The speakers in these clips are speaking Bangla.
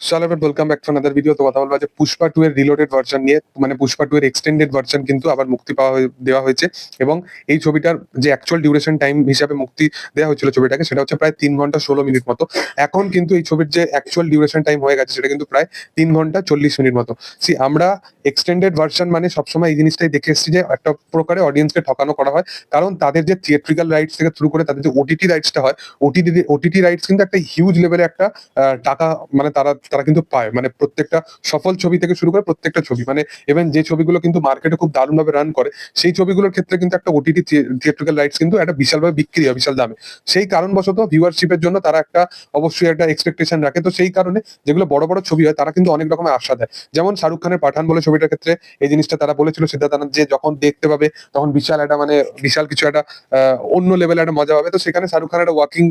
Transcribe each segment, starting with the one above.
Shalom, welcome back to another video. তো কথা বলবো যে পুষ্পা 2 এর রিলোডেড ভার্সন নিয়ে, মানে পুষ্পা 2 এর এক্সটেন্ডেড ভার্সন কিন্তু আবার মুক্তি দেওয়া হয়েছে। এবং এই ছবিটার যে অ্যাকচুয়াল ডিউরেশন টাইম হিসাবে মুক্তি দেওয়া হয়েছিল ছবিটাকে, সেটা হচ্ছে প্রায় 3 ঘন্টা 16 মিনিট মতো। এখন কিন্তু এই ছবির যে অ্যাকচুয়াল ডিউরেশন টাইম হয়ে গেছে সেটা কিন্তু প্রায় 3 ঘন্টা 40 মিনিট মতো। আমরা এক্সটেন্ডেড ভার্সন মানে সবসময় এই জিনিসটাই দেখে এসেছি যে একটা প্রকারে অডিয়েন্সকে ঠকানো করা হয়, কারণ তাদের যে থিয়েট্রিক্যাল রাইটস থেকে শুরু করে তাদের যে ওটিটি রাইটসটা হয়, ওটিটি রাইটস কিন্তু একটা হিউজ লেভেলে একটা টাকা, মানে তারা তারা কিন্তু পায়, মানে প্রত্যেকটা সফল ছবি থেকে শুরু করে প্রত্যেকটা ছবি, মানে ইভেন যে ছবিগুলো কিন্তু মার্কেটে খুব দারুণভাবে রান করে সেই ছবিগুলোর ক্ষেত্রে কিন্তু একটা ওটিটি থিয়েট্রিক্যাল রাইটস কিন্তু একটা বিশালভাবে বিক্রি হয় বিশাল দামে। সেই কারণবশত ভিউয়ারশিপের জন্য তারা একটা অবশ্যই একটা এক্সপেকটেশন রাখে। তো সেই কারণে যেগুলো বড় বড় ছবি হয় তারা কিন্তু অনেক রকমের আশা দেয়। যেমন শাহরুখ খানের পাঠান বলে ছবিটার ক্ষেত্রে এই জিনিসটা তারা বলেছিল সিদ্ধার্থ আনন্দ, যে যখন দেখতে পাবে তখন বিশাল একটা, মানে বিশাল কিছু একটা অন্য লেভেলে একটা মজা পাবে। তো সেখানে শাহরুখ খানের একটা ওয়াকিং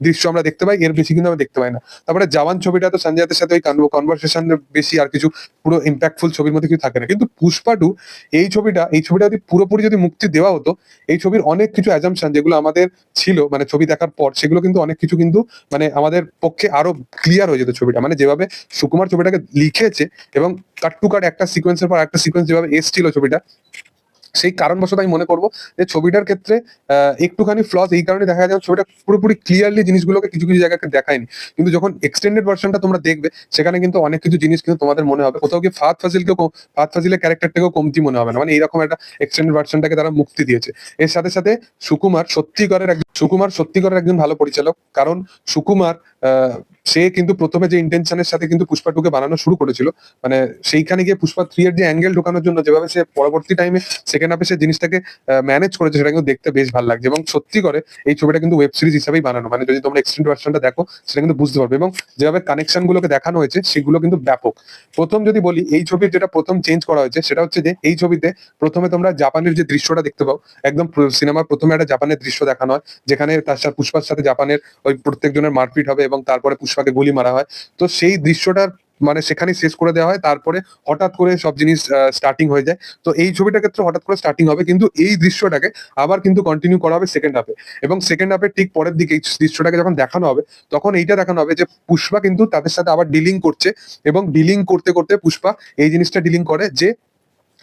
দৃশ্য আমরা দেখতে পাই, এর বেশি কিন্তু আমরা দেখতে পাই না। তারপরে জওয়ান ছবিটা তো সঞ্জয় দত্তের সাথে ওই কনভারসেশন বেশি, আর কিছু পুরো ইম্প্যাক্টফুল ছবির মধ্যে কিছু থাকে না। কিন্তু পুষ্পা 2 এই ছবিটা যদি পুরোপুরি যদি মুক্তি দেওয়া হতো, এই ছবির অনেক কিছু অ্যাজাম্পশন যেগুলো আমাদের ছিল মানে ছবি দেখার পর, সেগুলো কিন্তু অনেক কিছু কিন্তু মানে আমাদের পক্ষে আরো ক্লিয়ার হয়ে যেত ছবিটা। মানে যেভাবে সুকুমার ছবিটাকে লিখেছে এবং কাট টু কাট একটা সিকোয়েন্সের পর একটা সিকোয়েন্স যেভাবে এসছিল ছবিটা, সেই কারণবশত আমি মনে করবো যে ছবিটার ক্ষেত্রে একটুখানি ফ্লস এই কারণে দেখা যায় ছবিটা পুরোপুরি ক্লিয়ারলি জিনিসগুলোকে কিছু কিছু জায়গাকে দেখায়নি। কিন্তু যখন এক্সটেন্ডেড ভার্সনটা তোমরা দেখবে, সেখানে কিন্তু অনেক কিছু জিনিস কিন্তু তোমাদের মনে হবে, কোথাও কি ফাহাদ ফাজিলের ক্যারেক্টারটাকেও কমতি মনে হবে না। মানে এইরকম একটা এক্সটেন্ডেড ভার্সনটাকে তারা মুক্তি দিয়েছে। এর সাথে সাথে সুকুমার সত্যিকারের একজন ভালো পরিচালক, কারণ সুকুমার সে কিন্তু প্রথমে যে ইন্টেনশনের সাথে কিন্তু পুষ্পা 2 কে বানানো শুরু করেছিল, মানে সেইখানে গিয়ে পুষ্পা 3 এর যে অ্যাঙ্গেল ঢোকানোর জন্য যেভাবে সে পরবর্তী টাইমে সেকেন্ড হাফে সে জিনিসটাকে ম্যানেজ করেছে, সেটা কিন্তু দেখতে বেশ ভালো লাগছে। এবং সত্যি করে এই ছবিটা কিন্তু ওয়েব সিরিজ হিসেবেই বানানো, মানে যদি তোমরা এক্সটেন্ড ভার্সনটা দেখো সেটা কিন্তু বুঝতে পারবে। এবং যেভাবে কানেকশন গুলোকে দেখানো হয়েছে সেগুলো কিন্তু ব্যাপক। প্রথম যদি বলি, এই ছবির যেটা প্রথম চেঞ্জ করা হয়েছে সেটা হচ্ছে যে এই ছবিতে প্রথমে তোমরা জাপানের যে দৃশ্যটা দেখতে পাও, একদম সিনেমার প্রথমে একটা জাপানের দৃশ্য দেখানো হয়, যেখানে তার সাথে পুষ্পার সাথে জাপানের ওই প্রত্যেকজনের মারপিট হবে এবং তারপরে পুষ্পাকে গুলি মারা হয়। তো সেই দৃশ্যটার মানে সেখানে শেষ করে দেওয়া হয়, তারপরে হঠাৎ করে সব জিনিস স্টার্টিং হয়ে যায়। তো এই ছবিটার ক্ষেত্রে হঠাৎ করে স্টার্টিং হবে, কিন্তু এই দৃশ্যটাকে আবার কিন্তু কন্টিনিউ করা হবে সেকেন্ড হাফে। এবং সেকেন্ড হাফের ঠিক পরের দিকে এই দৃশ্যটাকে যখন দেখানো হবে, তখন এইটা দেখানো হবে যে পুষ্পা কিন্তু তাদের সাথে আবার ডিলিং করছে, এবং ডিলিং করতে করতে পুষ্পা এই জিনিসটা ডিলিং করে যে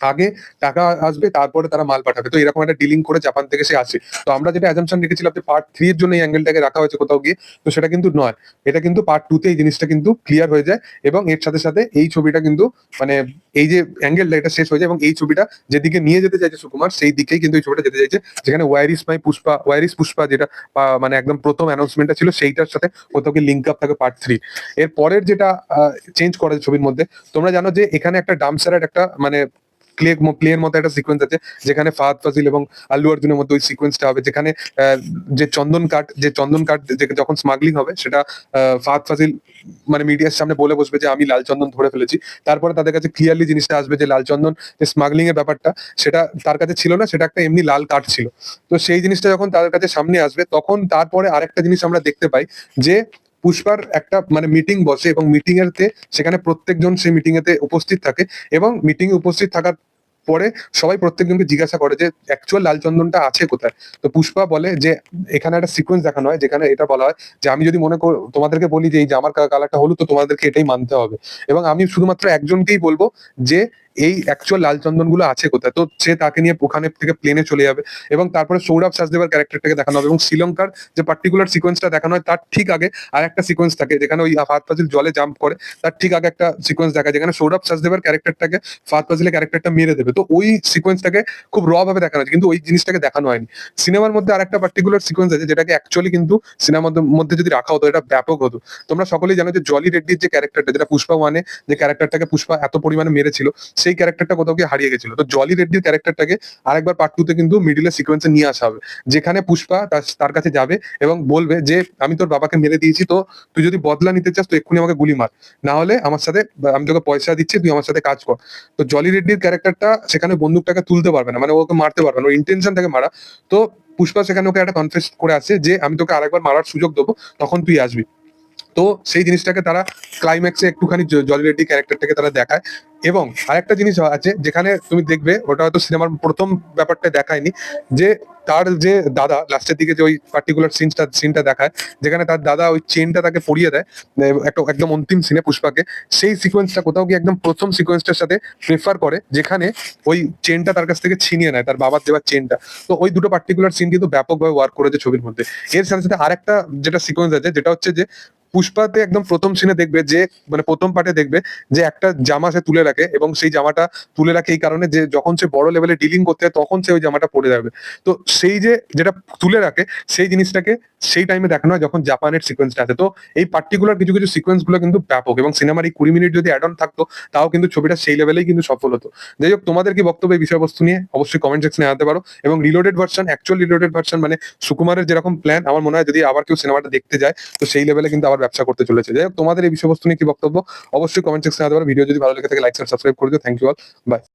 আগে টাকা আসবে তারপরে তারা মাল পাঠাবে। তো এরকম একটা ডিলিং করে জাপান থেকে সে আসে। তো আমরা যেটা অ্যাজাম্পশন রেখেছিলাম যে পার্ট 3 এর জন্য এই অ্যাঙ্গেলটাকে রাখা হয়েছে কোথাও গিয়ে, তো সেটা কিন্তু নয়। এটা কিন্তু পার্ট 2 তে এই জিনিসটা কিন্তু ক্লিয়ার হয়ে যায়। এবং এর সাথে সাথে এই ছবিটা কিন্তু মানে এই যে অ্যাঙ্গেলটা এটা শেষ হয়ে যায়, এবং এই ছবিটা যেদিকে নিয়ে যেতে চাইছে সুকুমার, সেই দিকেই কিন্তু এই ছবিটা যেতে চাইছে, যেখানে ওয়ার ইস পুষ্পা যেটা মানে একদম প্রথম অ্যানাউন্সমেন্টটা ছিল সেইটার সাথে কোথাও কি লিঙ্ক আপ থাকে পার্ট 3। এর পরের যেটা চেঞ্জ করা ছবির মধ্যে, তোমরা জানো যে এখানে একটা ডাম্পসারের একটা মানে প্লের মতো একটা সিকোয়েন্স আছে, যেখানে ফাহাদ ফাজিল এবং আল্লু অর্জুনের মধ্যে ওই সিকোয়েন্সটা হবে, যেখানে যে চন্দন কাঠ যখন স্মাগলিং হবে, সেটা ফাহাদ ফাজিল মানে মিডিয়ার সামনে বলে বসবে যে আমি লাল চন্দন ধরে ফেলেছি। তারপরে তাদের কাছে ক্লিয়ারলি জিনিসটা আসবে যে লাল চন্দন যে স্মাগলিং এর ব্যাপারটা, সেটা তার কাছে ছিল না, সেটা একটা এমনি লাল কাঠ ছিল। তো সেই জিনিসটা যখন তাদের কাছে সামনে আসবে, তখন তারপরে আরেকটা জিনিস আমরা দেখতে পাই যে পুষ্পার একটা মানে মিটিং বসে, এবং মিটিং এতে সেখানে প্রত্যেকজন সেই মিটিং এতে উপস্থিত থাকে, এবং মিটিং এ উপস্থিত থাকার পরে সবাই প্রত্যেকজনকে জিজ্ঞাসা করে যে অ্যাকচুয়াল লাল চন্দনটা আছে কোথায়। তো পুষ্পা বলে যে এখানে একটা সিকোয়েন্স দেখানো হয়, যেখানে এটা বলা হয় যে আমি যদি তোমাদেরকে বলি যে এই জামার কালারটা হলুদ, তো তোমাদেরকে এটাই মানতে হবে, এবং আমি শুধুমাত্র একজনকেই বলবো যে এই অ্যাকচুয়াল লাল চন্দন গুলো আছে কোথায়। তো সে তাকে নিয়ে ওখানে থেকে প্লেনে চলে যাবে, এবং তারপরে সৌরভ সাজদেবের ক্যারেক্টারটাকে দেখানো হবে, এবং শ্রীলঙ্কার যে পার্টিকুলার সিকোয়েন্সটা দেখানো হয় তার ঠিক আগে আর একটা সিকোয়েন্স থাকে, যেখানে ওই ফাহাদ ফাজিল জলে জাম্প করে, তার ঠিক আগে একটা সিকোয়েন্স দেখা, যেখানে সৌরভ সাজদেবের ক্যারেক্টারটাকে ফাহাদ ফাজিলের ক্যারেক্টারটা মেরে দেবে। তো ওই সিকোয়েন্সটাকে খুব র ভাবে দেখানো হয়েছে, কিন্তু ওই জিনিসটাকে দেখানো হয়নি। সিনেমার মধ্যে আরেকটা পার্টিকুলার সিকোয়েন্স আছে, যেটাকে অ্যাকচুয়ালি কিন্তু সিনেমার মধ্যে যদি রাখা হতো এটা ব্যাপক হতো। তোমরা সকলেই জানো যে জলি রেড্ডির যে ক্যারেক্টারটা, যেটা পুষ্পা 1-এ যে ক্যারেক্টারটাকে পুষ্পা এত পরিমাণে মেরেছিল, সেই ক্যারেক্টারটা কোথাও গিয়ে হারিয়ে গেছিল। তো জলি রেড্ডির ক্যারেক্টারটাকে আরেকবার পার্ট 2 তে কিন্তু মিডিলের সিকোয়েন্সে নিয়ে আসা হবে, যেখানে পুষ্পা তার কাছে যাবে এবং বলবে যে আমি তোর বাবাকে মেরে দিয়েছি, তো তুই যদি বদলা নিতে চাস তো এক্ষুনি আমাকে গুলি মার, না হলে আমার সাথে, আমি তোকে পয়সা দিচ্ছি, তুই আমার সাথে কাজ কর। তো জলি রেড্ডির ক্যারেক্টারটা সেখানে বন্দুকটাকে তুলতে পারবে না, মানে ওকে মারতে পারবে না, ওর ইন্টেনশন থাকে মারা। তো পুষ্পা সেখানে ওকে একটা কনফেস করে আসে যে আমি তোকে আরেকবার মারার সুযোগ দেবো, তখন তুই আসবি। তো সেই জিনিসটাকে তারা ক্লাইম্যাক্সে একটুখানি জলি রেড্ডি ক্যারেক্টারটাকে তারা দেখায়। এবং আরেকটা জিনিস আছে যেখানে তুমি দেখবে, ওটা হয়তো সিনেমার প্রথম ব্যাপারটা দেখায়নি, যে তার যে দাদা লাস্টের দিকে যে ওই পার্টিকুলার সিনটা দেখায়, যেখানে তার দাদা ওই চেনটা তাকে পরিয়ে দেয় একটা একদম অন্তিম সিনে পুষ্পাকে, সেই সিকোয়েন্সটা কোথাও গিয়ে একদম প্রথম সিকোয়েন্সটার সাথে প্রেফার করে, যেখানে ওই চেনটা তার কাছ থেকে ছিনিয়ে নেয়, তার বাবার দেওয়ার চেনটা। তো ওই দুটো পার্টিকুলার সিন কিন্তু ব্যাপকভাবে ওয়ার্ক করেছে ছবির মধ্যে। এর সাথে সাথে আরেকটা যেটা সিকোয়েন্স আছে, যেটা হচ্ছে যে পুষ্পাতে একদম প্রথম সিনে দেখবে যে, মানে প্রথম পার্টে দেখবে যে একটা জামা সে তুলে রাখে, এবং সেই জামাটা তুলে রাখে এই কারণে যে যখন সে বড় লেভেলে ডিলিং করতে হয় তখন সে ওই জামাটা পরে যাবে। তো সেই যে যেটা তুলে রাখে, সেই জিনিসটাকে সেই টাইমে দেখানো হয় যখন জাপানের সিকোয়েন্সটা আছে। তো এই পার্টিকুলার কিছু কিছু সিকোয়েন্স গুলো কিন্তু ব্যাপক, এবং সিনেমার এই 20 মিনিট যদি অ্যাড অন থাকতো তাও কিন্তু ছবিটা সেই লেভেলেই কিন্তু সফল হতো। যাই হোক, তোমাদের কি বক্তব্য এই বিষয়বস্তু নিয়ে অবশ্যই কমেন্ট সেকশনে জানাতে পারো। এবং reloaded version, actual reloaded version মানে সুকুমারের যেরকম প্ল্যান, আমার মনে হয় যদি আবার কেউ সিনেমাটা দেখতে যায় তো সেই লেভেলে কিন্তু আবার ব্যবসা করতে চলেছে। যাই হোক, তোমাদের এই বিষয়বস্তু নিয়ে কি বক্তব্য অবশ্যই কমেন্ট সেকশনে জানাতে পারো। ভিডিও যদি ভালো লেগে থাকে লাইক সাবস্ক্রাইব করে দিও। Thank you all, by.